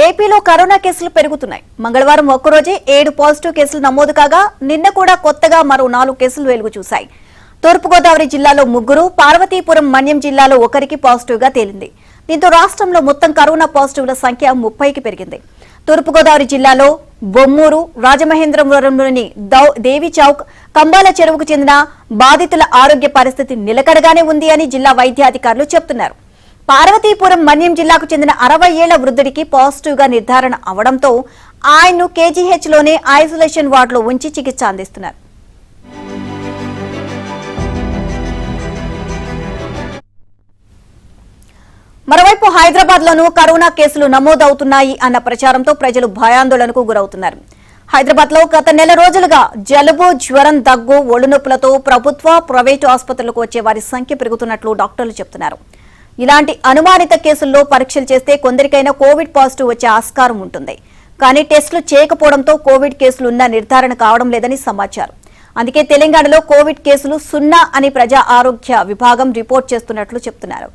ఏపీలో కరోనా కేసులు పెరుగుతున్నాయి. మంగళవారం ఒక్కరోజే 7 పాజిటివ్ కేసులు నమోదు కాగా నిన్న కూడా కొత్తగా మరో 4 కేసులు వెలుగు చూశాయి. తూర్పుగోదావరి జిల్లాలో 3, పార్వతీపురం మన్యం జిల్లాలో 1కి పాజిటివ్ గా తేలింది. దీంతో రాష్ట్రంలో మొత్తం కరోనా పాజిటివ్ల సంఖ్య 30కి పెరిగింది. తూర్పుగోదావరి జిల్లాలో బొమ్మూరు, రాజమహేంద్రవరంలోని దేవి చౌక్, కంబాల చెరువుకు చెందిన బాధితుల ఆరోగ్య పరిస్థితి నిలకడగానే ఉంది అని జిల్లా వైద్యాధికారులు చెబుతున్నారు. పార్వతీపురం మన్యం జిల్లాకు చెందిన 60 ఏళ్ల వృద్ధుడికి పాజిటివ్ గా నిర్ధారణ అవడంతో ఆయన్ను కేజీహెచ్ లోనే ఐసోలేషన్ వార్డులో ఉంచి చికిత్స అందిస్తున్నారు. మరోవైపు హైదరాబాద్ లోనూ కరోనా కేసులు నమోదవుతున్నాయి అన్న ప్రచారంతో ప్రజలు భయాందోళనకు గురవుతున్నారు. హైదరాబాద్ లో గత నెల రోజులుగా జలుబు, జ్వరం, దగ్గు, ఒళ్లునొప్పులతో ప్రభుత్వ, ప్రైవేటు ఆసుపత్రులకు వచ్చే వారి సంఖ్య పెరుగుతున్నట్లు డాక్టర్లు చెబుతున్నారు. ఇలాంటి అనుమానిత కేసుల్లో పరీక్షలు చేస్తే కొందరికైనా కోవిడ్ పాజిటివ్ వచ్చే ఆస్కారం ఉంటుంది. కానీ టెస్టులు చేయకపోవడంతో కోవిడ్ కేసులున్న నిర్ధారణ కావడం లేదని సమాచారం. అందుకే తెలంగాణలో కోవిడ్ కేసులు 0 అని ప్రజా ఆరోగ్య విభాగం రిపోర్ట్ చేస్తున్నట్లు చెబుతున్నారు.